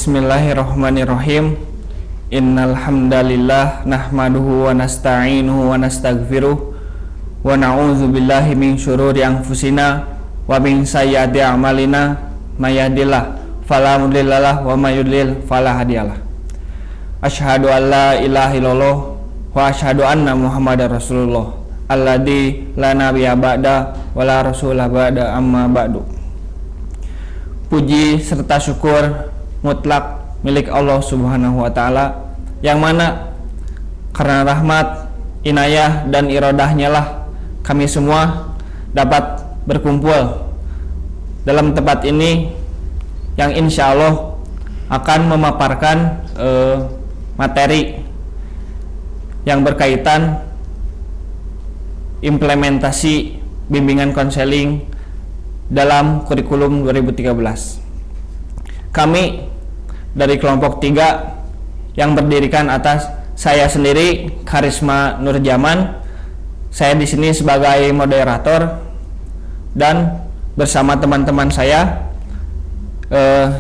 Bismillahirrahmanirrahim. Innal hamdalillah nahmaduhu wa nasta'inuhu wa nastaghfiruh wa na'udzu billahi min syururi anfusina wa min sayyiati a'malina may yahdihillahu fala mudhillalah wa may yudlil fala hadiyalah. Asyhadu an la ilaha illallah wa asyhadu anna Muhammadar Rasulullah alladzi la nabiyya ba'da wa la rasula ba'da amma ba'du. Puji serta syukur mutlak milik Allah Subhanahu wa Ta'ala, yang mana karena rahmat, inayah dan irodahnya lah kami semua dapat berkumpul dalam tempat ini yang insya Allah akan memaparkan materi yang berkaitan implementasi bimbingan konseling dalam kurikulum 2013. Kami dari kelompok 3 yang berdirikan atas saya sendiri, Karisma Nurjaman. Saya di sini sebagai moderator dan bersama teman-teman saya,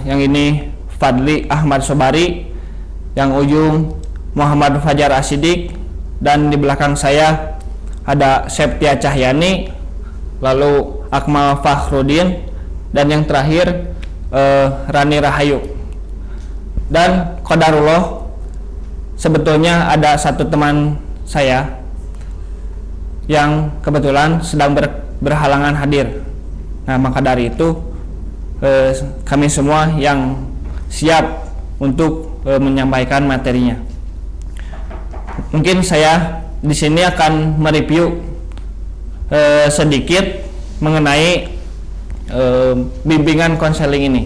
yang ini Fadli Ahmad Sobari, yang ujung Muhammad Fajar Asidik, dan di belakang saya ada Septia Cahyani, lalu Akmal Fakhrudin, dan yang terakhir Rani Rahayu. Dan qadarullah, sebetulnya ada satu teman saya yang kebetulan sedang berhalangan hadir. Nah, maka dari itu kami semua yang siap untuk menyampaikan materinya. Mungkin saya di sini akan mereview sedikit mengenai bimbingan konseling ini.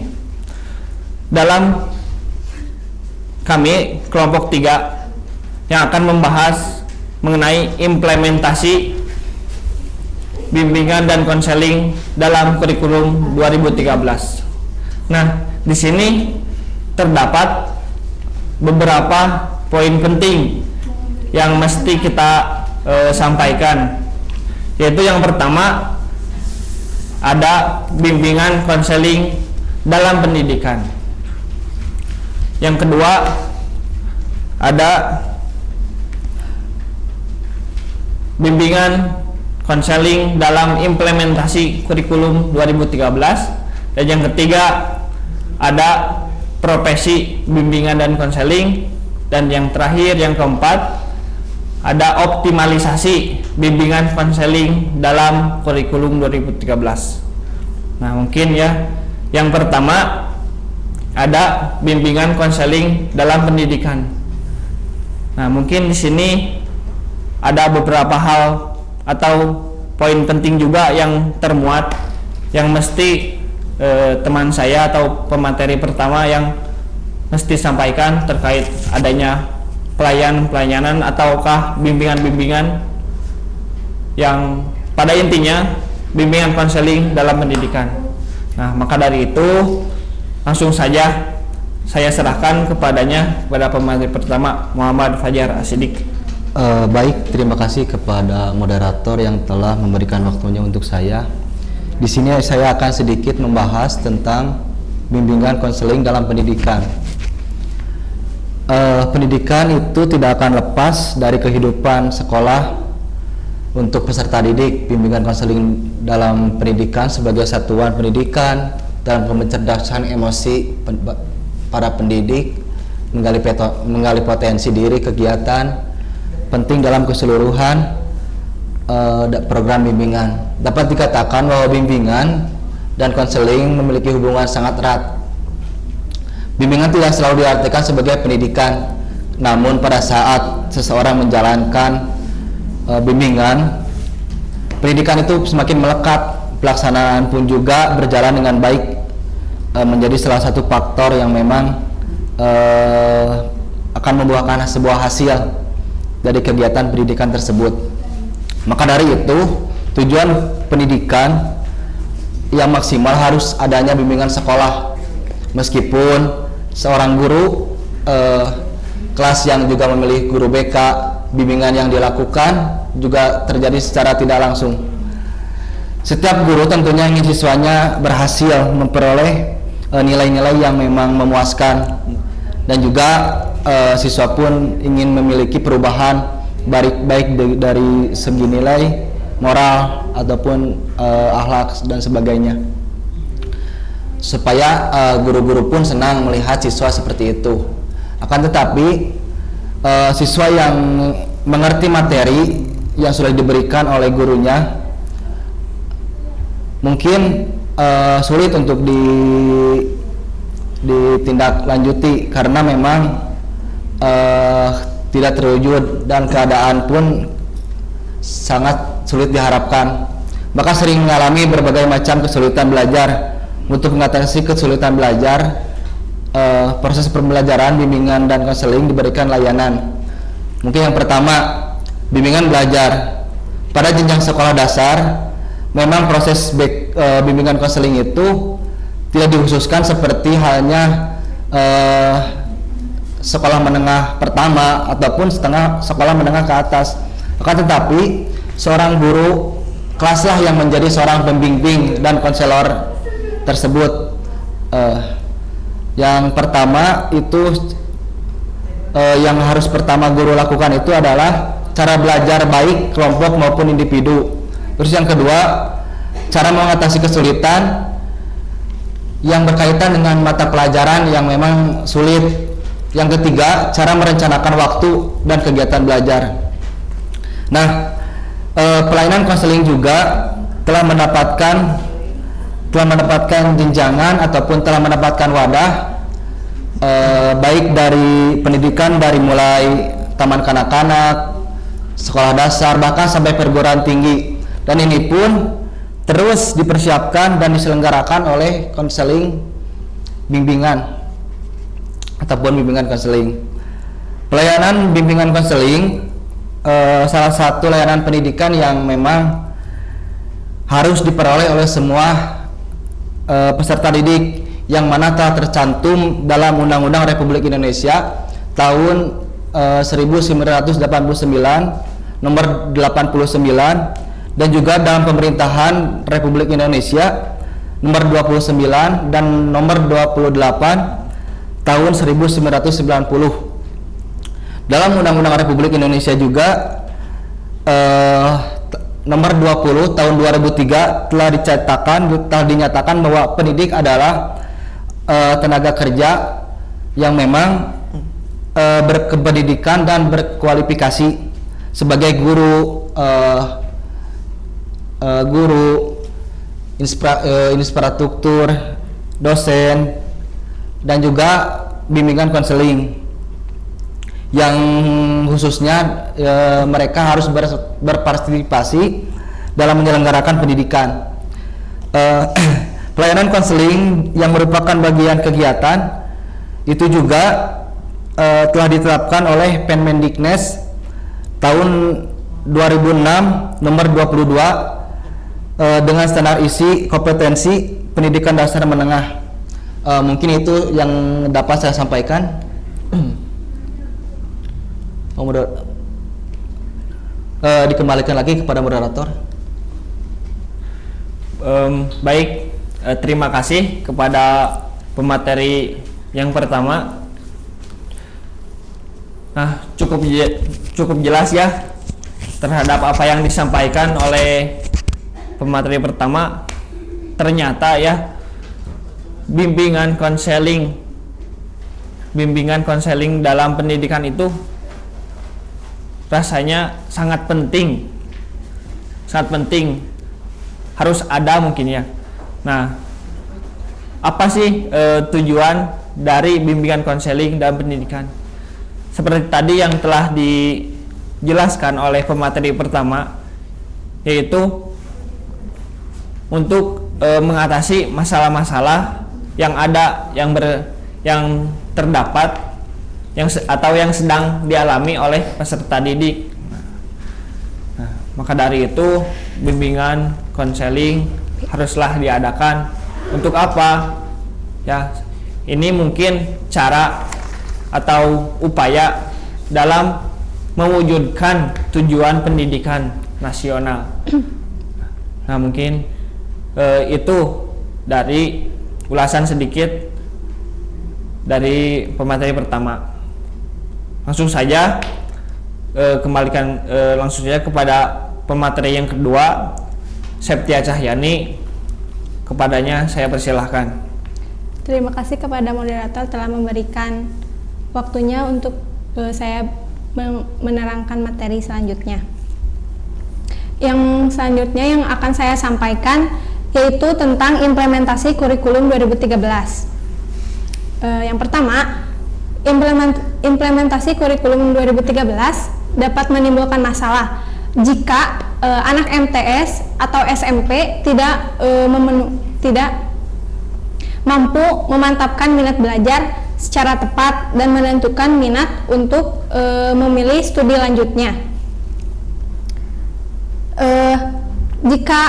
Dalam kami kelompok 3 yang akan membahas mengenai implementasi bimbingan dan konseling dalam kurikulum 2013. Nah, di sini terdapat beberapa poin penting yang mesti kita sampaikan, yaitu yang pertama ada bimbingan konseling dalam pendidikan. Yang kedua ada bimbingan konseling dalam implementasi kurikulum 2013. Dan yang ketiga ada profesi bimbingan dan konseling. Dan yang terakhir, yang keempat, ada optimalisasi bimbingan konseling dalam kurikulum 2013. Nah, mungkin ya, yang pertama ada bimbingan konseling dalam pendidikan. Nah, mungkin di sini ada beberapa hal atau poin penting juga yang termuat yang mesti teman saya atau pemateri pertama yang mesti sampaikan terkait adanya pelayanan ataukah bimbingan-bimbingan yang pada intinya bimbingan konseling dalam pendidikan. Nah, maka dari itu langsung saja saya serahkan kepadanya, kepada pemateri pertama, Muhammad Fajar Asidik. Baik, terima kasih kepada moderator yang telah memberikan waktunya untuk saya. Di sini saya akan sedikit membahas tentang bimbingan konseling dalam pendidikan. Pendidikan itu tidak akan lepas dari kehidupan sekolah untuk peserta didik. Bimbingan konseling dalam pendidikan sebagai satuan pendidikan dalam pencerdasan emosi para pendidik, menggali potensi diri, kegiatan penting dalam keseluruhan program bimbingan. Dapat dikatakan bahwa bimbingan dan konseling memiliki hubungan sangat erat. Bimbingan tidak selalu diartikan sebagai pendidikan, namun pada saat seseorang menjalankan bimbingan, pendidikan itu semakin melekat, pelaksanaan pun juga berjalan dengan baik, menjadi salah satu faktor yang memang akan membuahkan sebuah hasil dari kegiatan pendidikan tersebut. Maka dari itu, tujuan pendidikan yang maksimal harus adanya bimbingan sekolah. Meskipun seorang guru kelas yang juga memilih guru BK, bimbingan yang dilakukan juga terjadi secara tidak langsung. Setiap guru tentunya ingin siswanya berhasil memperoleh nilai-nilai yang memang memuaskan, dan juga siswa pun ingin memiliki perubahan baik dari segi nilai moral ataupun akhlak dan sebagainya, supaya guru-guru pun senang melihat siswa seperti itu. Akan tetapi siswa yang mengerti materi yang sudah diberikan oleh gurunya mungkin sulit untuk ditindaklanjuti karena memang tidak terwujud dan keadaan pun sangat sulit diharapkan. Maka sering mengalami berbagai macam kesulitan belajar. Untuk mengatasi kesulitan belajar, proses pembelajaran, bimbingan dan konseling diberikan layanan. Mungkin yang pertama, bimbingan belajar. Pada jenjang sekolah dasar, memang proses bimbingan konseling itu tidak dikhususkan seperti halnya sekolah menengah pertama ataupun sekolah menengah ke atas. Akan tetapi seorang guru kelaslah yang menjadi seorang pembimbing dan konselor tersebut. Yang pertama itu yang harus pertama guru lakukan itu adalah cara belajar baik kelompok maupun individu. Terus yang kedua, cara mengatasi kesulitan yang berkaitan dengan mata pelajaran yang memang sulit. Yang ketiga, cara merencanakan waktu dan kegiatan belajar. Nah, pelayanan konseling juga telah mendapatkan jenjangan ataupun telah mendapatkan wadah baik dari pendidikan dari mulai taman kanak-kanak, sekolah dasar, bahkan sampai perguruan tinggi. Dan ini pun terus dipersiapkan dan diselenggarakan oleh konseling bimbingan ataupun bimbingan konseling. Pelayanan bimbingan konseling salah satu layanan pendidikan yang memang harus diperoleh oleh semua peserta didik, yang mana telah tercantum dalam Undang-Undang Republik Indonesia tahun 1989 nomor 89, dan juga dalam Pemerintahan Republik Indonesia nomor 29 dan nomor 28 tahun 1990. Dalam Undang-Undang Republik Indonesia juga nomor 20 tahun 2003 telah dinyatakan bahwa pendidik adalah tenaga kerja yang memang berkependidikan dan berkualifikasi sebagai guru infrastruktur, dosen, dan juga bimbingan konseling, yang khususnya mereka harus berpartisipasi dalam menyelenggarakan pendidikan. Pelayanan konseling yang merupakan bagian kegiatan itu juga telah ditetapkan oleh Permendiknes tahun 2006 nomor 22 dengan standar isi kompetensi pendidikan dasar menengah. Mungkin itu yang dapat saya sampaikan. Dikembalikan lagi kepada moderator. Baik, terima kasih kepada pemateri yang pertama. Nah, cukup jelas ya terhadap apa yang disampaikan oleh pemateri pertama. Ternyata ya bimbingan konseling dalam pendidikan itu rasanya sangat penting, harus ada mungkin ya. Nah, apa sih tujuan dari bimbingan konseling dalam pendidikan? Seperti tadi yang telah dijelaskan oleh pemateri pertama, yaitu untuk mengatasi masalah-masalah yang ada, yang terdapat, atau yang sedang dialami oleh peserta didik. Nah, maka dari itu bimbingan konseling haruslah diadakan. Untuk apa? Ya, ini mungkin cara atau upaya dalam mewujudkan tujuan pendidikan nasional. Nah, mungkin itu dari ulasan sedikit dari pemateri pertama. Langsung saja langsung saja kepada pemateri yang kedua, Septia Cahyani. Kepadanya saya persilahkan. Terima kasih kepada moderator telah memberikan waktunya untuk saya menerangkan materi selanjutnya. Yang selanjutnya yang akan saya sampaikan yaitu tentang implementasi kurikulum 2013. Yang pertama, implementasi kurikulum 2013 dapat menimbulkan masalah jika anak MTS atau SMP tidak mampu memantapkan minat belajar secara tepat dan menentukan minat untuk memilih studi lanjutnya. Jika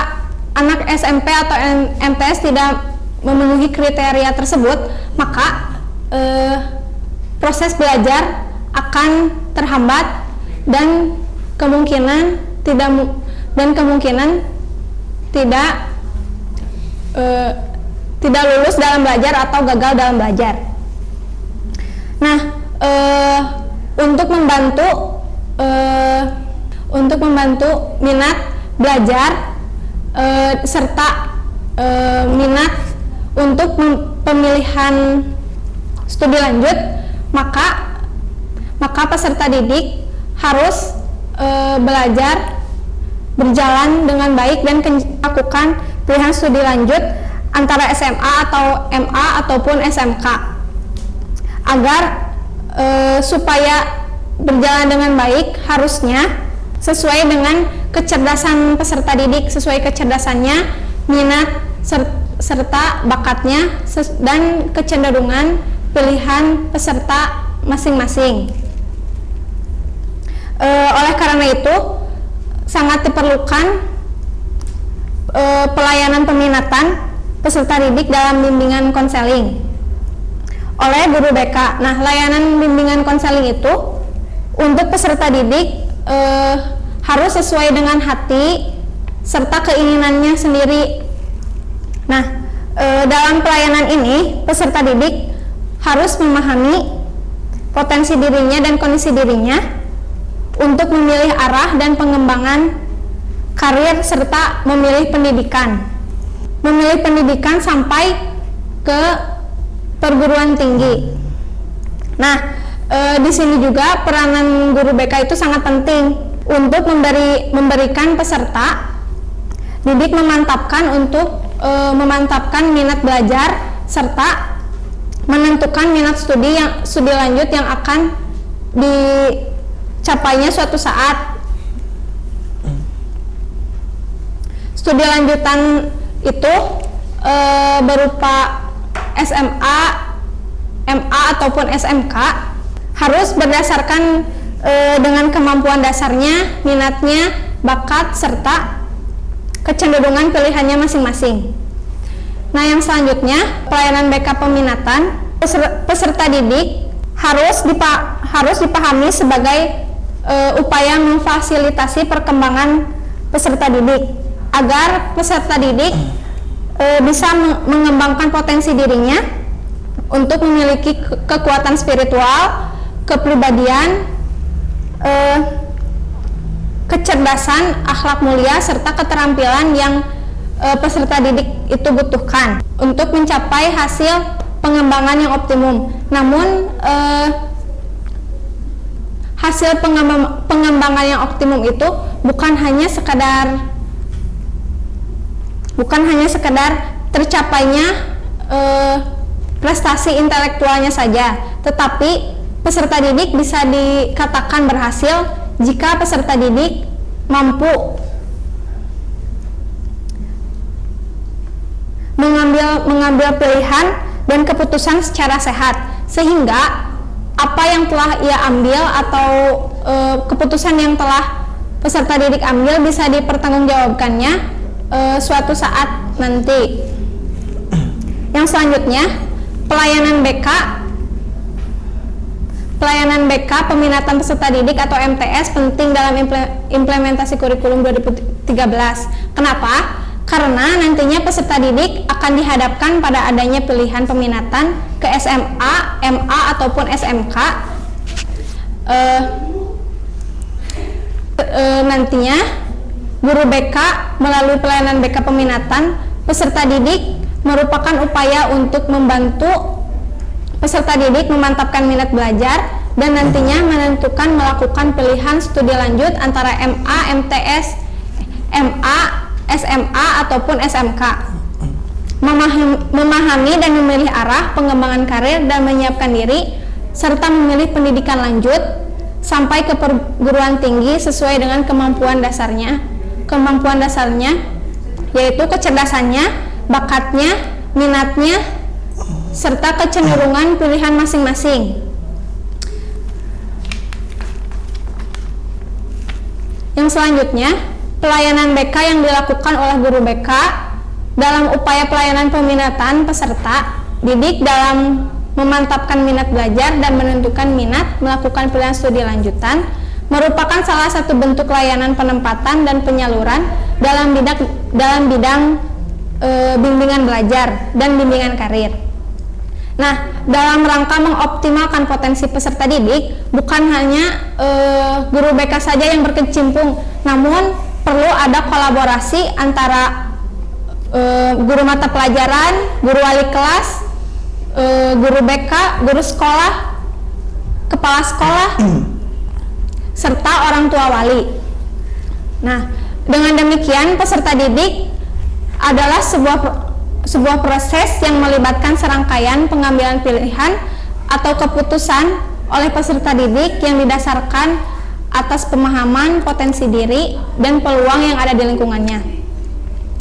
anak SMP atau MTS tidak memenuhi kriteria tersebut, maka proses belajar akan terhambat dan kemungkinan tidak lulus dalam belajar atau gagal dalam belajar. Nah, untuk membantu minat belajar serta minat untuk pemilihan studi lanjut, maka peserta didik harus belajar berjalan dengan baik dan melakukan pilihan studi lanjut antara SMA atau MA ataupun SMK agar supaya berjalan dengan baik harusnya sesuai dengan kecerdasan peserta didik, sesuai kecerdasannya, minat serta bakatnya dan kecenderungan pilihan peserta masing-masing. Oleh karena itu sangat diperlukan pelayanan peminatan peserta didik dalam bimbingan konseling oleh guru BK. Nah, layanan bimbingan konseling itu untuk peserta didik harus sesuai dengan hati serta keinginannya sendiri. Nah, dalam pelayanan ini peserta didik harus memahami potensi dirinya dan kondisi dirinya untuk memilih arah dan pengembangan karir serta memilih pendidikan sampai ke perguruan tinggi. Nah, di sini juga peranan guru BK itu sangat penting untuk memberikan peserta didik memantapkan minat belajar serta menentukan minat studi lanjut yang akan dicapainya suatu saat. Studi lanjutan itu berupa SMA, MA ataupun SMK harus berdasarkan dengan kemampuan dasarnya, minatnya, bakat serta kecenderungan pilihannya masing-masing. Nah, yang selanjutnya pelayanan BK peminatan peserta didik harus dipahami sebagai upaya memfasilitasi perkembangan peserta didik agar peserta didik bisa mengembangkan potensi dirinya untuk memiliki kekuatan spiritual, kepribadian, kecerdasan, akhlak mulia serta keterampilan yang peserta didik itu butuhkan untuk mencapai hasil pengembangan yang optimum. Namun hasil pengembangan yang optimum itu bukan hanya sekedar tercapainya prestasi intelektualnya saja, tetapi peserta didik bisa dikatakan berhasil jika peserta didik mampu mengambil pilihan dan keputusan secara sehat, sehingga apa yang telah ia ambil atau keputusan yang telah peserta didik ambil bisa dipertanggungjawabkannya suatu saat nanti. Yang selanjutnya pelayanan BK peminatan peserta didik atau MTS penting dalam implementasi kurikulum 2013. Kenapa? karena nantinya peserta didik akan dihadapkan pada adanya pilihan peminatan ke SMA, MA ataupun SMK. Nantinya guru BK melalui pelayanan BK peminatan peserta didik merupakan upaya untuk membantu peserta didik memantapkan minat belajar dan nantinya menentukan melakukan pilihan studi lanjut antara MA, MTS, MA, SMA ataupun SMK. Memahami dan memilih arah pengembangan karir dan menyiapkan diri serta memilih pendidikan lanjut sampai ke perguruan tinggi sesuai dengan kemampuan dasarnya. Kemampuan dasarnya yaitu kecerdasannya, bakatnya, minatnya, serta kecenderungan pilihan masing-masing. Yang selanjutnya, pelayanan BK yang dilakukan oleh guru BK dalam upaya pelayanan peminatan peserta didik dalam memantapkan minat belajar dan menentukan minat melakukan pilihan studi lanjutan merupakan salah satu bentuk layanan penempatan dan penyaluran dalam bidang bimbingan belajar dan bimbingan karir. Nah, dalam rangka mengoptimalkan potensi peserta didik, bukan hanya guru BK saja yang berkecimpung, namun perlu ada kolaborasi antara guru mata pelajaran, guru wali kelas, guru BK, guru sekolah, kepala sekolah, serta orang tua wali. Nah, dengan demikian peserta didik adalah sebuah proses yang melibatkan serangkaian pengambilan pilihan atau keputusan oleh peserta didik yang didasarkan atas pemahaman potensi diri dan peluang yang ada di lingkungannya.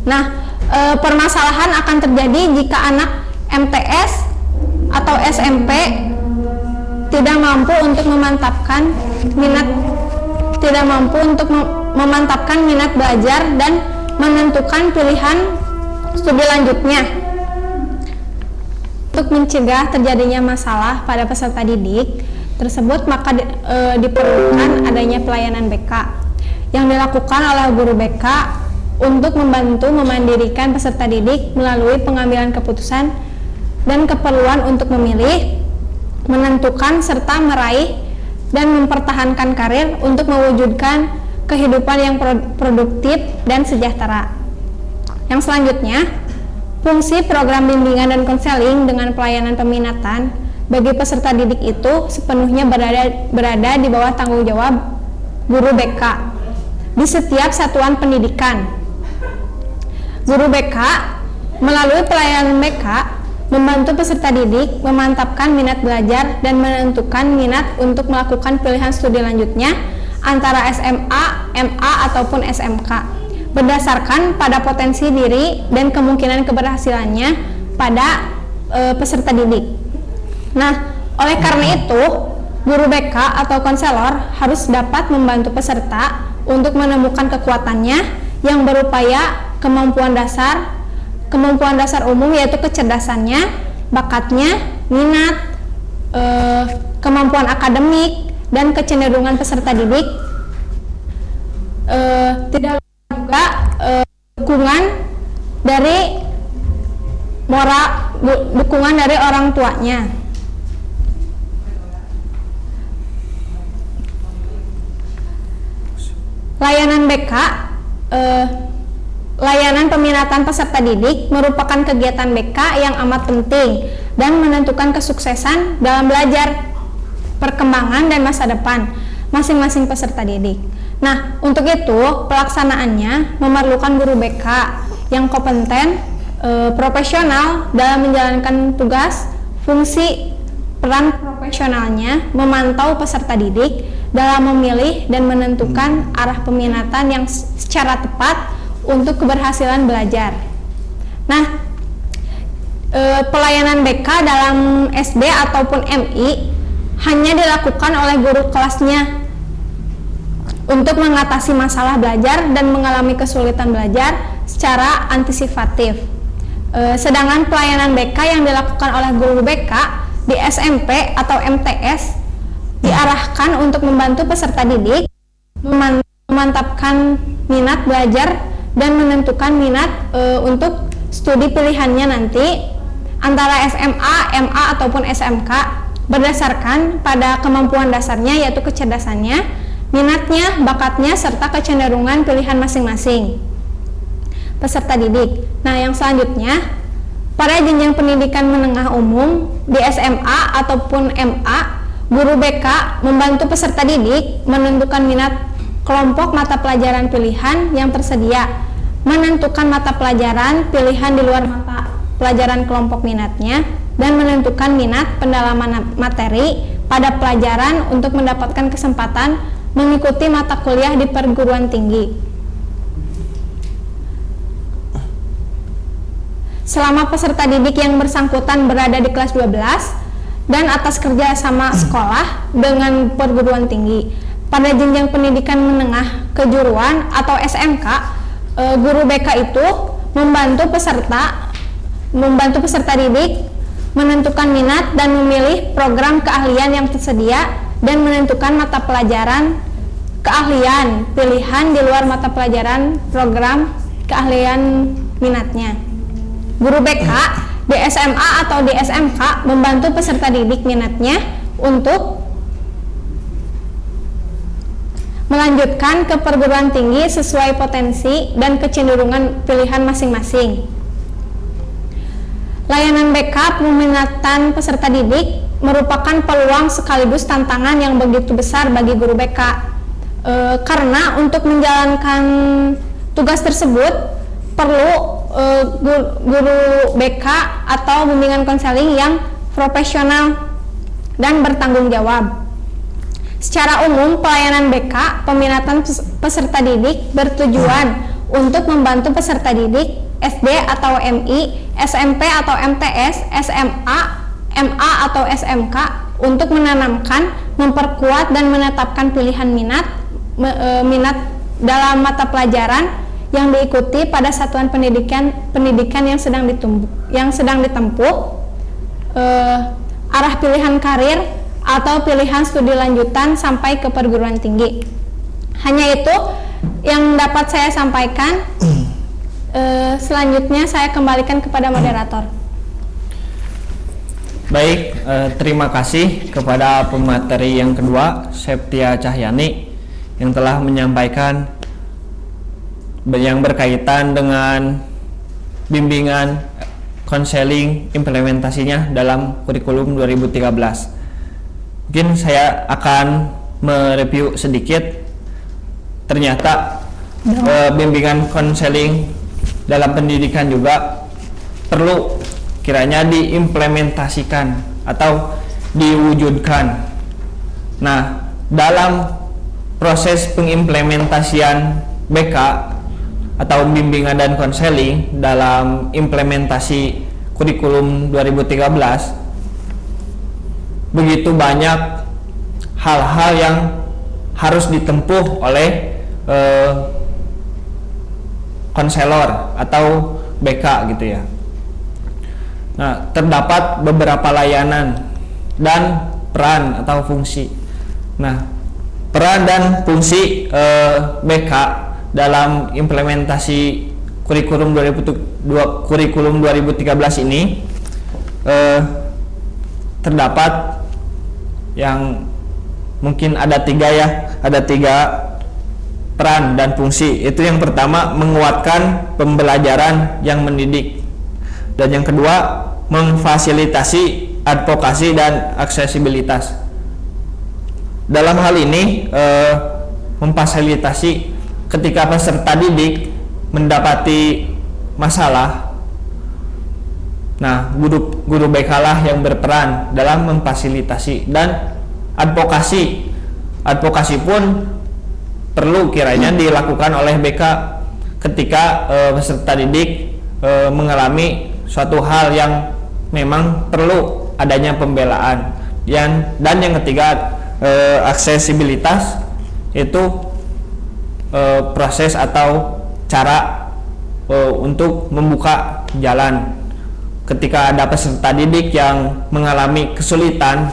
Nah, permasalahan akan terjadi jika anak MTS atau SMP tidak mampu untuk memantapkan minat belajar dan menentukan pilihan studi lanjutnya. Untuk mencegah terjadinya masalah pada peserta didik tersebut, maka diperlukan adanya pelayanan BK yang dilakukan oleh guru BK untuk membantu memandirikan peserta didik melalui pengambilan keputusan dan keperluan untuk memilih, menentukan, serta meraih dan mempertahankan karir untuk mewujudkan kehidupan yang produktif dan sejahtera. Yang selanjutnya, fungsi program bimbingan dan konseling dengan pelayanan peminatan bagi peserta didik itu sepenuhnya berada di bawah tanggung jawab guru BK di setiap satuan pendidikan. Guru BK melalui pelayanan BK membantu peserta didik memantapkan minat belajar dan menentukan minat untuk melakukan pilihan studi lanjutnya antara SMA, MA ataupun SMK berdasarkan pada potensi diri dan kemungkinan keberhasilannya pada peserta didik. Nah, oleh karena itu, guru BK atau konselor harus dapat membantu peserta untuk menemukan kekuatannya yang berupaya kemampuan dasar umum, yaitu kecerdasannya, bakatnya, minat, kemampuan akademik, dan kecenderungan peserta didik. Tidak lupa juga dukungan dari orang tuanya. Layanan BK, layanan peminatan peserta didik merupakan kegiatan BK yang amat penting dan menentukan kesuksesan dalam belajar, perkembangan, dan masa depan masing-masing peserta didik. Nah, untuk itu pelaksanaannya memerlukan guru BK yang kompeten, profesional dalam menjalankan tugas, fungsi, peran profesionalnya memantau peserta didik dalam memilih dan menentukan arah peminatan yang secara tepat untuk keberhasilan belajar. Nah, pelayanan BK dalam SD ataupun MI hanya dilakukan oleh guru kelasnya untuk mengatasi masalah belajar dan mengalami kesulitan belajar secara antisipatif. Sedangkan pelayanan BK yang dilakukan oleh guru BK di SMP atau MTS diarahkan untuk membantu peserta didik memantapkan minat belajar dan menentukan minat untuk studi pilihannya nanti antara SMA, MA ataupun SMK berdasarkan pada kemampuan dasarnya yaitu kecerdasannya, minatnya, bakatnya, serta kecenderungan pilihan masing-masing peserta didik. Nah, yang selanjutnya, pada jenjang pendidikan menengah umum di SMA ataupun MA, guru BK membantu peserta didik menentukan minat kelompok mata pelajaran pilihan yang tersedia, menentukan mata pelajaran pilihan di luar mata pelajaran kelompok minatnya, dan menentukan minat pendalaman materi pada pelajaran untuk mendapatkan kesempatan mengikuti mata kuliah di perguruan tinggi. Selama peserta didik yang bersangkutan berada di kelas 12 dan atas kerja sama sekolah dengan perguruan tinggi, pada jenjang pendidikan menengah kejuruan atau SMK, guru BK itu membantu peserta didik menentukan minat dan memilih program keahlian yang tersedia dan menentukan mata pelajaran keahlian pilihan di luar mata pelajaran program keahlian minatnya. Guru BK di SMA atau di SMK membantu peserta didik minatnya untuk melanjutkan ke perguruan tinggi sesuai potensi dan kecenderungan pilihan masing-masing. Layanan BK peminatan peserta didik merupakan peluang sekaligus tantangan yang begitu besar bagi guru BK, karena untuk menjalankan tugas tersebut perlu guru BK atau bimbingan konseling yang profesional dan bertanggung jawab. Secara umum, pelayanan BK peminatan peserta didik bertujuan untuk membantu peserta didik SD atau MI, SMP atau MTS, SMA, MA atau SMK untuk menanamkan, memperkuat dan menetapkan pilihan minat dalam mata pelajaran yang diikuti pada satuan pendidikan yang sedang ditempuh, arah pilihan karir atau pilihan studi lanjutan sampai ke perguruan tinggi. Hanya itu yang dapat saya sampaikan. Selanjutnya saya kembalikan kepada moderator. Baik, terima kasih kepada pemateri yang kedua, Septia Cahyani, yang telah menyampaikan yang berkaitan dengan bimbingan konseling implementasinya dalam kurikulum 2013. Mungkin saya akan mereview sedikit. Ternyata bimbingan konseling dalam pendidikan juga perlu kiranya diimplementasikan atau diwujudkan. Nah, dalam proses pengimplementasian BK atau bimbingan dan konseling dalam implementasi kurikulum 2013, begitu banyak hal-hal yang harus ditempuh oleh konselor atau BK gitu ya. Nah, terdapat beberapa layanan dan peran atau fungsi. Nah, peran dan fungsi BK dalam implementasi kurikulum 2013 ini terdapat yang mungkin ada tiga peran dan fungsi. Itu yang pertama, menguatkan pembelajaran yang mendidik, dan yang kedua, memfasilitasi advokasi dan aksesibilitas. Dalam hal ini memfasilitasi ketika peserta didik mendapati masalah. Nah, guru BK lah yang berperan dalam memfasilitasi, dan advokasi pun perlu kiranya dilakukan oleh BK ketika peserta didik mengalami suatu hal yang memang perlu adanya pembelaan. Dan yang ketiga, aksesibilitas, itu proses atau cara untuk membuka jalan ketika ada peserta didik yang mengalami kesulitan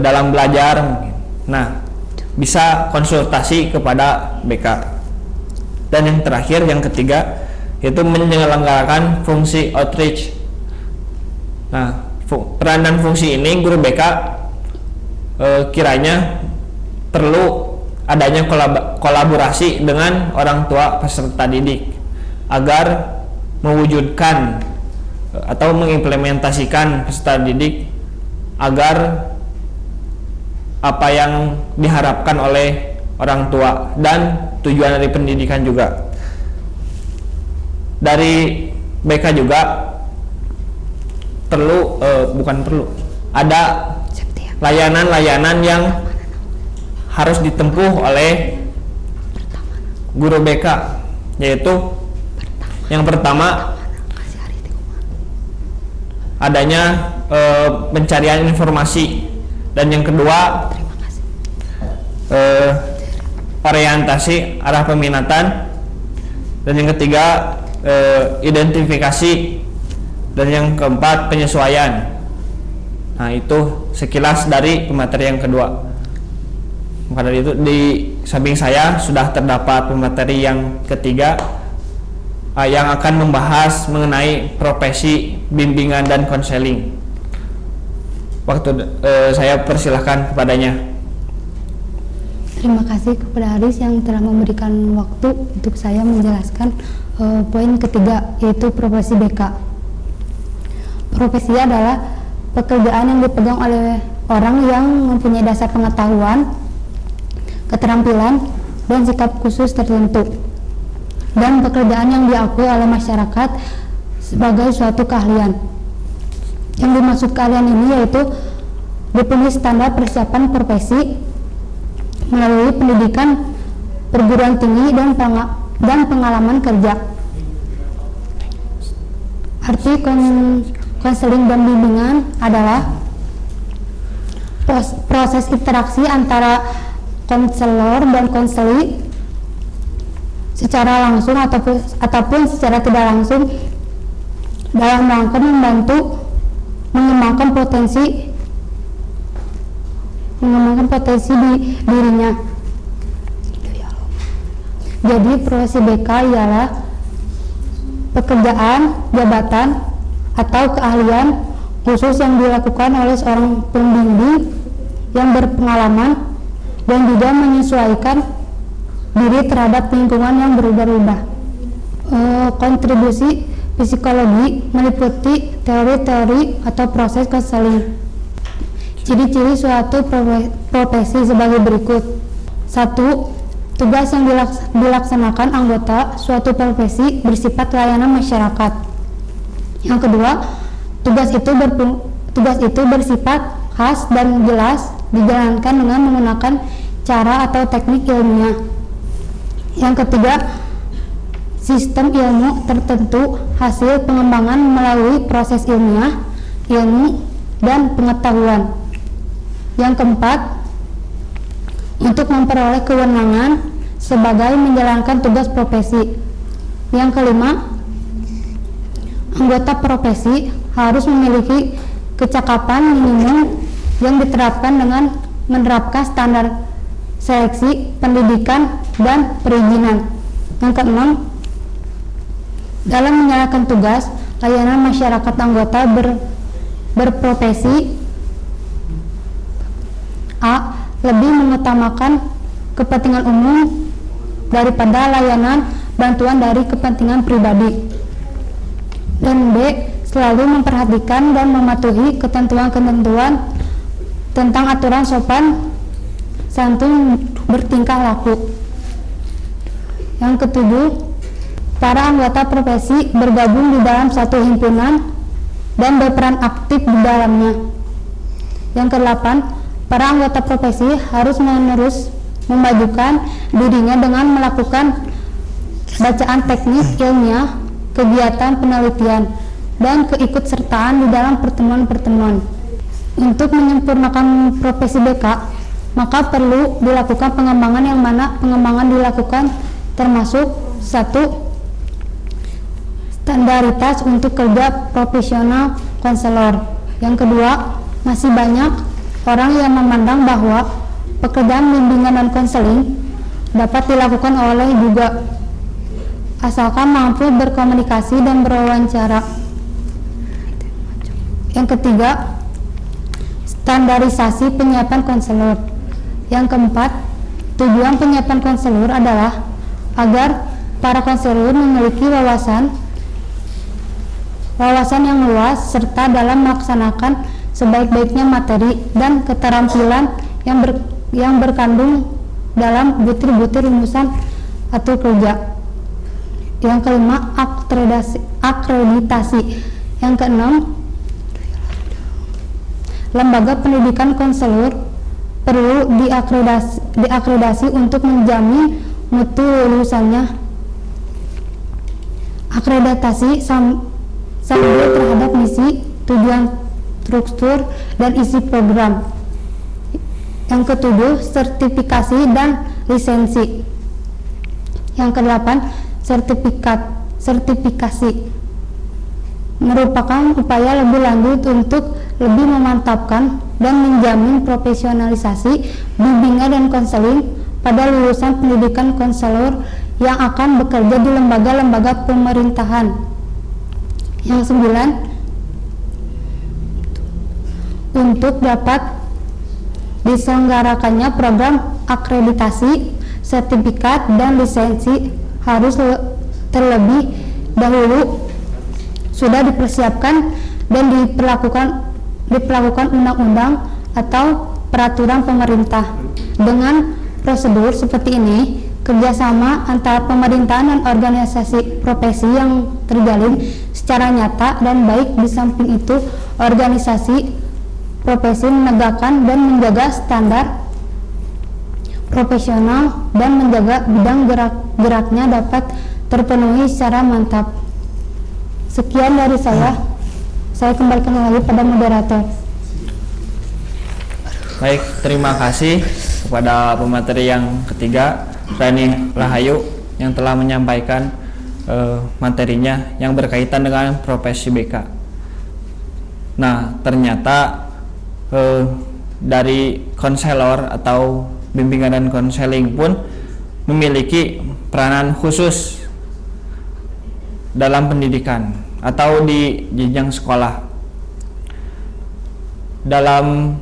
dalam belajar. Nah, bisa konsultasi kepada BK. Dan yang terakhir, yang ketiga, yaitu menyelenggarakan fungsi outreach. Nah, peranan fungsi ini guru BK kiranya perlu adanya kolaborasi dengan orang tua peserta didik agar mewujudkan atau mengimplementasikan peserta didik agar apa yang diharapkan oleh orang tua dan tujuan dari pendidikan juga. Dari BK juga ada layanan-layanan yang harus ditempuh oleh guru BK, yaitu yang pertama adanya pencarian informasi, dan yang kedua orientasi arah peminatan, dan yang ketiga identifikasi, dan yang keempat penyesuaian. Nah, itu sekilas dari pemateri yang kedua. Maka dari itu di samping saya sudah terdapat pemateri yang ketiga yang akan membahas mengenai profesi bimbingan dan konseling. Saya persilahkan kepadanya. Terima kasih kepada Aris yang telah memberikan waktu untuk saya menjelaskan poin ketiga, yaitu profesi BK. Profesi adalah pekerjaan yang dipegang oleh orang yang mempunyai dasar pengetahuan, keterampilan, dan sikap khusus tertentu, dan pekerjaan yang diakui oleh masyarakat sebagai suatu keahlian. Yang dimaksud keahlian ini yaitu dipenuhi standar persiapan profesi melalui pendidikan perguruan tinggi dan pengalaman kerja. Arti konseling dan bimbingan adalah proses interaksi antara konselor dan konseli secara langsung ataupun secara tidak langsung dalam rangka membantu mengembangkan potensi di dirinya. Jadi profesi BK ialah pekerjaan, jabatan, atau keahlian khusus yang dilakukan oleh seorang pembimbing yang berpengalaman dan juga menyesuaikan diri terhadap lingkungan yang berubah-ubah. Kontribusi psikologi meliputi teori-teori atau proses konseling. Ciri-ciri suatu profesi sebagai berikut. 1. Tugas yang dilaksanakan anggota suatu profesi bersifat layanan masyarakat. Yang kedua, tugas itu bersifat khas dan jelas, dijalankan dengan menggunakan cara atau teknik ilmiah. Yang ketiga, sistem ilmu tertentu hasil pengembangan melalui proses ilmiah, ilmu, dan pengetahuan. Yang keempat, untuk memperoleh kewenangan sebagai menjalankan tugas profesi. Yang kelima, anggota profesi harus memiliki kecakapan minimum yang diterapkan dengan menerapkan standar seleksi, pendidikan, dan perizinan. Yang keenam, dalam menjalankan tugas layanan masyarakat, anggota berprofesi A. Lebih mengutamakan kepentingan umum daripada layanan bantuan dari kepentingan pribadi, dan B. Selalu memperhatikan dan mematuhi ketentuan-ketentuan tentang aturan sopan santun bertingkah laku. Yang ketujuh, para anggota profesi bergabung di dalam satu himpunan dan berperan aktif di dalamnya. Yang kedelapan, para anggota profesi harus menerus memajukan dirinya dengan melakukan bacaan teknik ilmiah, kegiatan penelitian, dan keikutsertaan di dalam pertemuan-pertemuan. Untuk menyempurnakan profesi BK, maka perlu dilakukan pengembangan, yang mana pengembangan dilakukan termasuk 1. Standaritas untuk kerja profesional konselor. Yang kedua, masih banyak orang yang memandang bahwa pekerjaan bimbingan dan konseling dapat dilakukan oleh juga asalkan mampu berkomunikasi dan berwawancara. Yang ketiga, standarisasi penyiapan konselor. Yang keempat, tujuan penyiapan konselor adalah agar para konselor memiliki wawasan yang luas serta dalam melaksanakan sebaik-baiknya materi dan keterampilan yang berkandung dalam butir-butir rumusan atau kerja. Yang kelima, akreditasi. Yang keenam, lembaga pendidikan konselor perlu diakreditasi untuk menjamin mutu lulusannya. Akreditasi sambil terhadap misi, tujuan, struktur, dan isi program. Yang ketujuh, sertifikasi dan lisensi. Yang kedelapan, sertifikasi merupakan upaya lebih lanjut untuk lebih memantapkan dan menjamin profesionalisasi bimbingan dan konseling pada lulusan pendidikan konselor yang akan bekerja di lembaga-lembaga pemerintahan. Yang sembilan, untuk dapat diselenggarakannya program akreditasi, sertifikat, dan lisensi harus terlebih dahulu sudah dipersiapkan dan diperlakukan undang-undang atau peraturan pemerintah. Dengan prosedur seperti ini, kerjasama antara pemerintahan dan organisasi profesi yang terjalin secara nyata dan baik. Di samping itu, organisasi profesi menegakkan dan menjaga standar profesional dan menjaga bidang geraknya dapat terpenuhi secara mantap. Sekian dari saya kembalikan lagi pada moderator. Baik, terima kasih kepada pemateri yang ketiga, Rani Rahayu, yang telah menyampaikan materinya yang berkaitan dengan profesi BK. Nah, ternyata dari konselor atau bimbingan dan konseling pun memiliki peranan khusus dalam pendidikan atau di jenjang sekolah. Dalam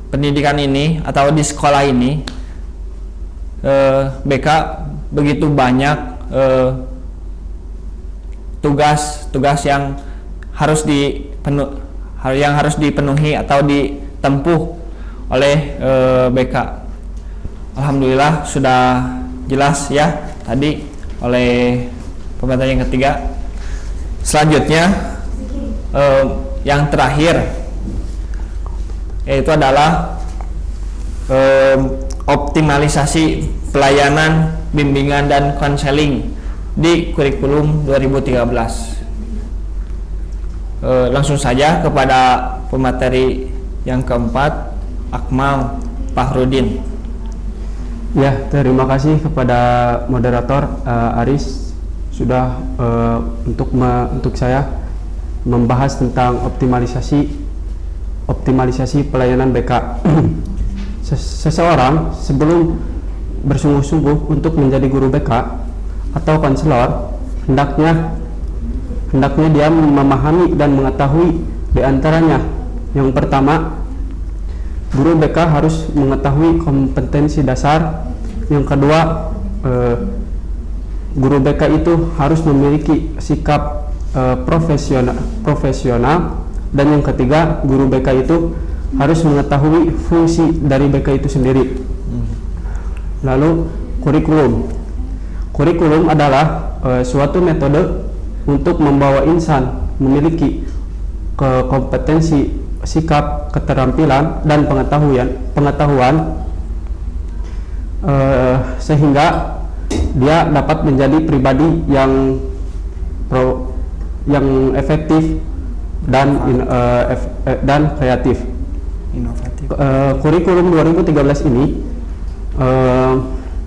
pendidikan ini atau di sekolah ini, BK begitu banyak tugas yang harus dipenuhi atau ditempuh oleh BK. Alhamdulillah sudah jelas ya tadi oleh pemateri yang ketiga. Selanjutnya yang terakhir yaitu adalah optimalisasi pelayanan bimbingan dan konseling di kurikulum 2013. Langsung saja kepada pemateri yang keempat, Akmal Fahrudin. Ya, terima kasih kepada moderator Aris sudah untuk saya membahas tentang optimalisasi pelayanan BK. Seseorang sebelum bersungguh-sungguh untuk menjadi guru BK atau konselor, hendaknya dia memahami dan mengetahui di antaranya. Yang pertama, guru BK harus mengetahui kompetensi dasar. Yang kedua, guru BK itu harus memiliki sikap profesional. Dan yang ketiga, guru BK itu harus mengetahui fungsi dari BK itu sendiri. Lalu kurikulum adalah suatu metode untuk membawa insan memiliki kompetensi, sikap, keterampilan, dan pengetahuan sehingga dia dapat menjadi pribadi yang efektif dan kreatif. Inovatif. Kurikulum 2013 ini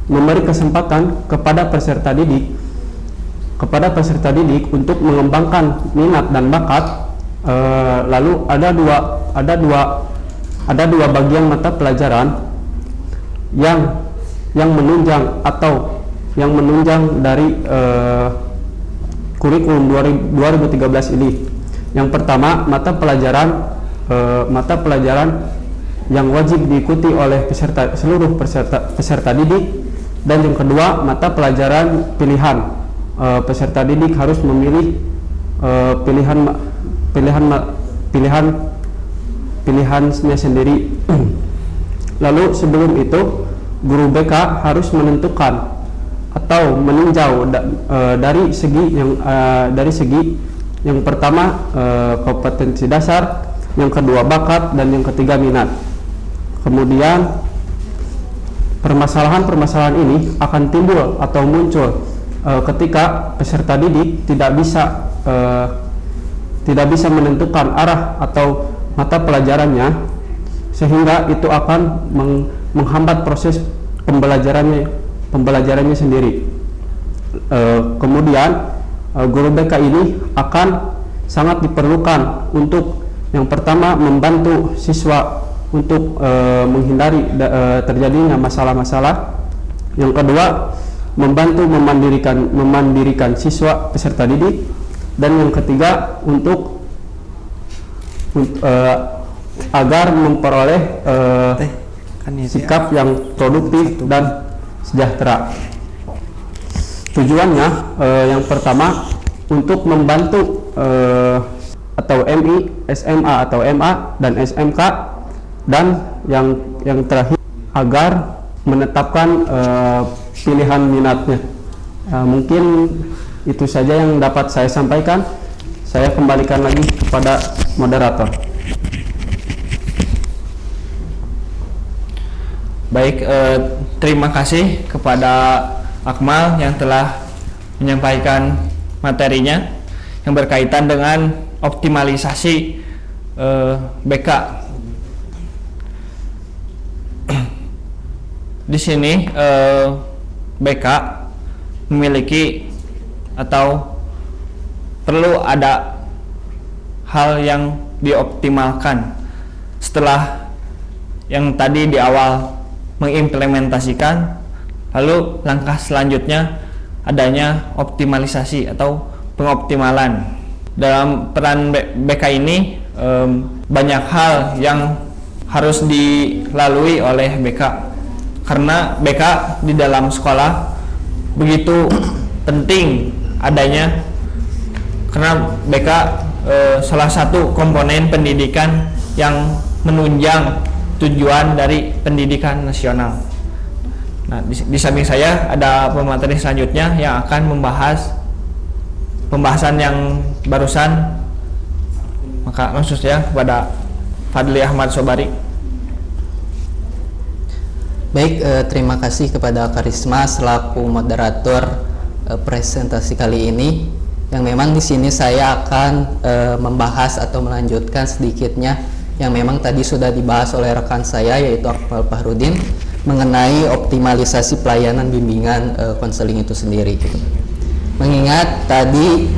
memberi kesempatan kepada peserta didik untuk mengembangkan minat dan bakat. Lalu ada dua bagian mata pelajaran yang menunjang atau yang menunjang dari kurikulum 2013 ini. Yang pertama, mata pelajaran yang wajib diikuti oleh seluruh peserta didik, dan yang kedua, mata pelajaran pilihan. Peserta didik harus memilih pilihannya sendiri. Lalu sebelum itu, guru BK harus menentukan atau meninjau dari segi yang pertama kompetensi dasar, yang kedua bakat, dan yang ketiga minat. Kemudian permasalahan ini akan timbul atau muncul ketika peserta didik tidak bisa menentukan arah atau mata pelajarannya, sehingga itu akan menghambat proses pembelajarannya sendiri. Kemudian guru BK ini akan sangat diperlukan untuk yang pertama membantu siswa untuk menghindari terjadinya masalah-masalah. Yang kedua, membantu memandirikan siswa peserta didik, dan yang ketiga untuk agar memperoleh sikap yang produktif dan sejahtera. Tujuannya yang pertama untuk membantu atau MI, SMA atau MA dan SMK, dan yang terakhir agar menetapkan pilihan minatnya. Mungkin itu saja yang dapat saya sampaikan. Saya kembalikan lagi kepada moderator. Baik, terima kasih kepada Akmal yang telah menyampaikan materinya yang berkaitan dengan optimalisasi BK. Di sini BK memiliki atau perlu ada hal yang dioptimalkan setelah yang tadi di awal mengimplementasikan, lalu langkah selanjutnya adanya optimalisasi atau pengoptimalan. Dalam peran BK ini banyak hal yang harus dilalui oleh BK, karena BK di dalam sekolah begitu penting adanya, karena BK salah satu komponen pendidikan yang menunjang tujuan dari pendidikan nasional. Nah, di samping saya ada pemateri selanjutnya yang akan membahas pembahasan yang barusan, maka maksudnya kepada Fadli Ahmad Sobari. Baik, terima kasih kepada Karisma selaku moderator presentasi kali ini. Yang memang di sini saya akan membahas atau melanjutkan sedikitnya yang memang tadi sudah dibahas oleh rekan saya, yaitu Akmal Fahrudin, mengenai optimalisasi pelayanan bimbingan konseling itu sendiri. Mengingat tadi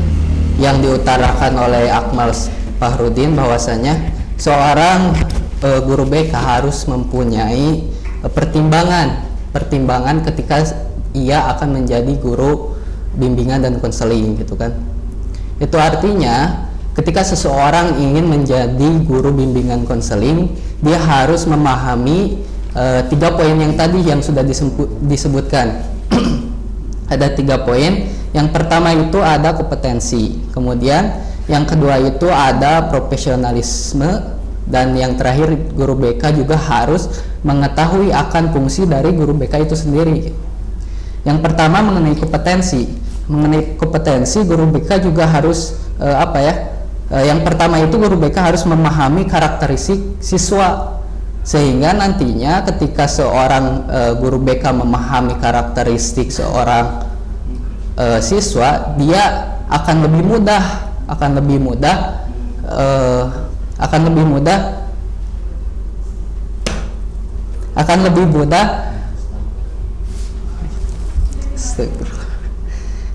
yang diutarakan oleh Akmal Fahrudin bahwasanya seorang guru BK harus mempunyai pertimbangan ketika ia akan menjadi guru bimbingan dan konseling, gitu kan. Itu artinya ketika seseorang ingin menjadi guru bimbingan konseling, dia harus memahami 3 poin yang tadi yang sudah disebutkan. Ada 3 poin. Yang pertama itu ada kompetensi, kemudian yang kedua itu ada profesionalisme, dan yang terakhir guru BK juga harus mengetahui akan fungsi dari guru BK itu sendiri. Yang pertama mengenai kompetensi. Mengenai kompetensi, guru BK juga harus yang pertama itu guru BK harus memahami karakteristik siswa, sehingga nantinya ketika seorang guru BK memahami karakteristik seorang siswa, dia akan lebih mudah.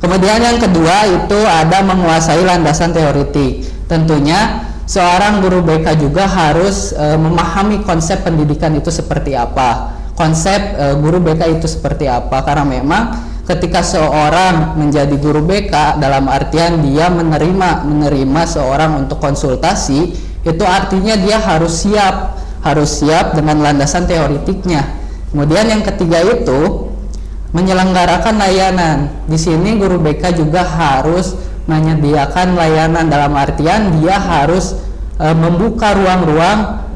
Kemudian yang kedua itu ada menguasai landasan teoretik. Tentunya seorang guru BK juga harus memahami konsep pendidikan itu seperti apa, konsep guru BK itu seperti apa, karena memang ketika seorang menjadi guru BK dalam artian dia menerima seorang untuk konsultasi, itu artinya dia harus siap dengan landasan teoretiknya. Kemudian yang ketiga itu menyelenggarakan layanan. Di sini guru BK juga harus menyediakan layanan dalam artian dia harus membuka ruang-ruang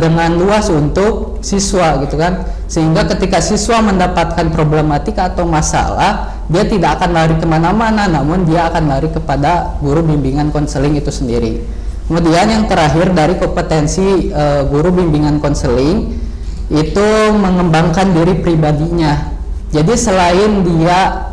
dengan luas untuk siswa gitu kan, sehingga ketika siswa mendapatkan problematika atau masalah, dia tidak akan lari kemana-mana, namun dia akan lari kepada guru bimbingan konseling itu sendiri. Kemudian yang terakhir dari kompetensi guru bimbingan konseling itu mengembangkan diri pribadinya. Jadi selain dia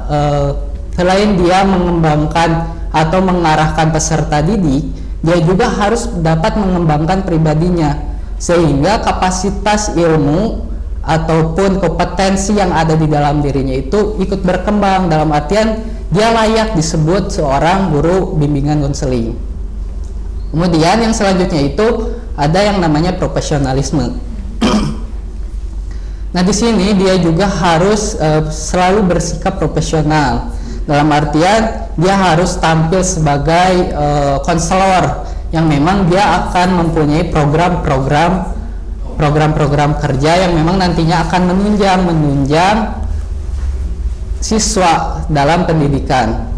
mengembangkan atau mengarahkan peserta didik, dia juga harus dapat mengembangkan pribadinya, sehingga kapasitas ilmu ataupun kompetensi yang ada di dalam dirinya itu ikut berkembang, dalam artian dia layak disebut seorang guru bimbingan konseling. Kemudian yang selanjutnya itu ada yang namanya profesionalisme. Nah, di sini dia juga harus selalu bersikap profesional, dalam artian dia harus tampil sebagai konselor yang memang dia akan mempunyai program-program kerja yang memang nantinya akan menunjang siswa dalam pendidikan.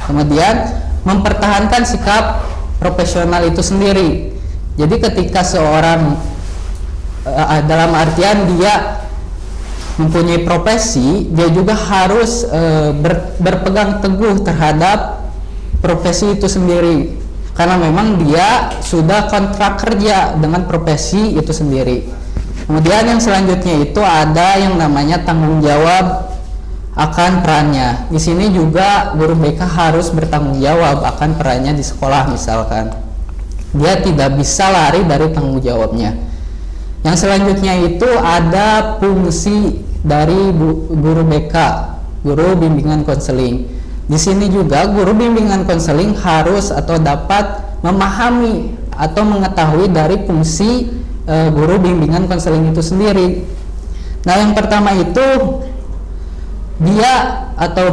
Kemudian mempertahankan sikap profesional itu sendiri. Jadi ketika seorang dalam artian dia mempunyai profesi, dia juga harus berpegang teguh terhadap profesi itu sendiri, karena memang dia sudah kontrak kerja dengan profesi itu sendiri. Kemudian yang selanjutnya itu ada yang namanya tanggung jawab akan perannya. Di sini juga guru BK harus bertanggung jawab akan perannya di sekolah misalkan. Dia tidak bisa lari dari tanggung jawabnya. Yang selanjutnya itu ada fungsi dari guru BK, guru bimbingan konseling. Di sini juga guru bimbingan konseling harus atau dapat memahami atau mengetahui dari fungsi guru bimbingan konseling itu sendiri. Nah, yang pertama itu dia atau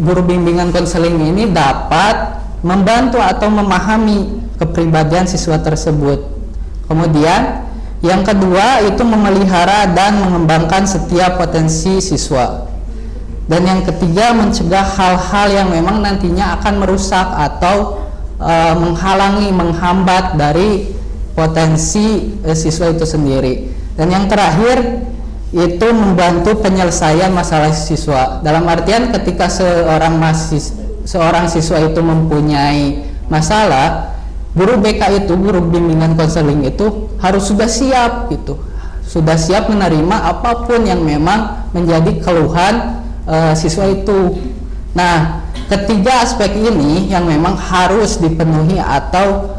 guru bimbingan konseling ini dapat membantu atau memahami kepribadian siswa tersebut. Kemudian yang kedua itu memelihara dan mengembangkan setiap potensi siswa. Dan yang ketiga mencegah hal-hal yang memang nantinya akan merusak atau menghambat dari potensi siswa itu sendiri. Dan yang terakhir itu membantu penyelesaian masalah siswa. Dalam artian ketika seorang siswa itu mempunyai masalah, guru BK itu, guru bimbingan konseling itu harus sudah siap gitu, sudah siap menerima apapun yang memang menjadi keluhan siswa itu. Nah, ketiga aspek ini yang memang harus dipenuhi atau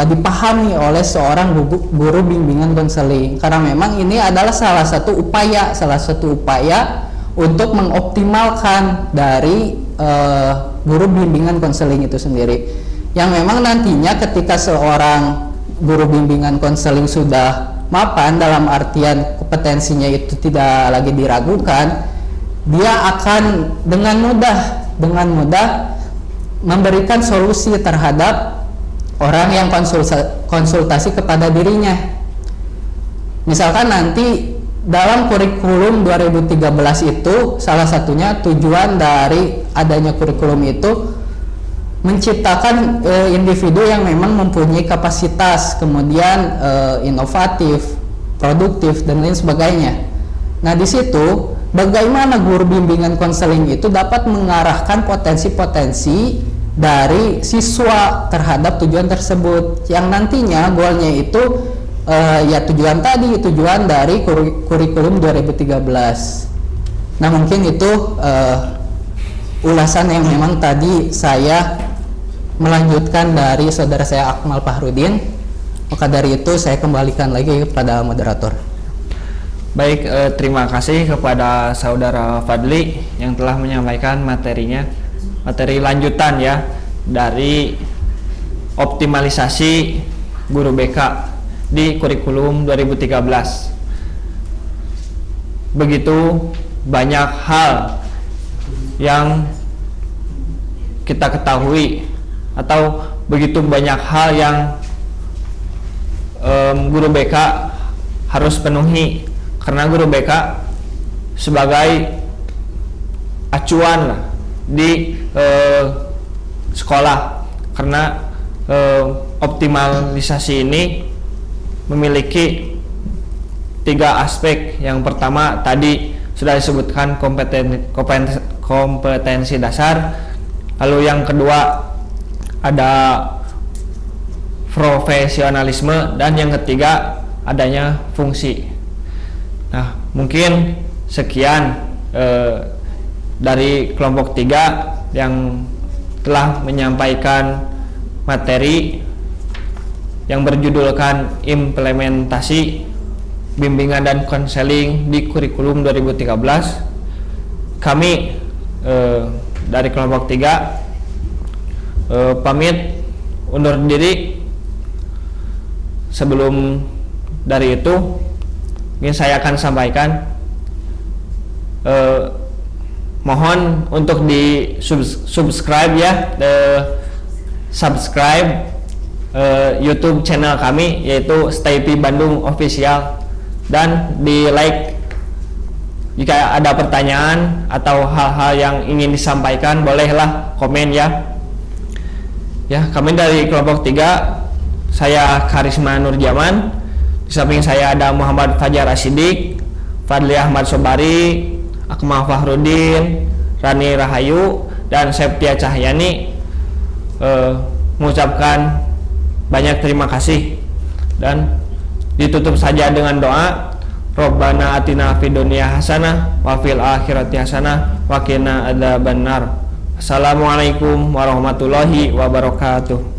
dipahami oleh seorang guru bimbingan konseling, karena memang ini adalah salah satu upaya untuk mengoptimalkan dari guru bimbingan konseling itu sendiri, yang memang nantinya ketika seorang guru bimbingan konseling sudah mapan, dalam artian kompetensinya itu tidak lagi diragukan, dia akan dengan mudah memberikan solusi terhadap orang yang konsultasi kepada dirinya. Misalkan nanti dalam kurikulum 2013 itu salah satunya tujuan dari adanya kurikulum itu menciptakan individu yang memang mempunyai kapasitas, kemudian inovatif, produktif dan lain sebagainya. Nah, di situ bagaimana guru bimbingan konseling itu dapat mengarahkan potensi-potensi dari siswa terhadap tujuan tersebut, yang nantinya goalnya itu tujuan dari kurikulum 2013. Nah, mungkin itu ulasan yang memang tadi saya melanjutkan dari saudara saya Akmal Fahrudin. Maka dari itu saya kembalikan lagi kepada moderator. Baik, terima kasih kepada saudara Fadli yang telah menyampaikan materinya, materi lanjutan ya dari optimalisasi guru BK di kurikulum 2013. Begitu banyak hal yang kita ketahui, atau begitu banyak hal yang guru BK harus penuhi, karena guru BK sebagai acuan di sekolah, karena optimalisasi ini memiliki 3 aspek. Yang pertama tadi sudah disebutkan kompetensi dasar, lalu yang kedua ada profesionalisme, dan yang ketiga adanya fungsi. Nah, mungkin sekian dari kelompok 3 yang telah menyampaikan materi yang berjudulkan implementasi bimbingan dan konseling di kurikulum 2013. Kami dari kelompok 3 pamit undur diri. Sebelum dari itu, ini saya akan sampaikan, mohon untuk di subscribe ya, subscribe YouTube channel kami, yaitu STAYP Bandung Official, dan di like jika ada pertanyaan atau hal-hal yang ingin disampaikan, bolehlah komen ya. Ya, kami dari kelompok 3, saya Karisma Nurjaman, di samping saya ada Muhammad Fajar Asidik, Fadli Ahmad Sobari, Akmal Fahrudin, Rani Rahayu, dan Septia Cahyani, mengucapkan banyak terima kasih, dan ditutup saja dengan doa, Robbana atina fid dunya hasanah wa fil akhirati hasanah wa qina adzabannar. Assalamualaikum warahmatullahi wabarakatuh.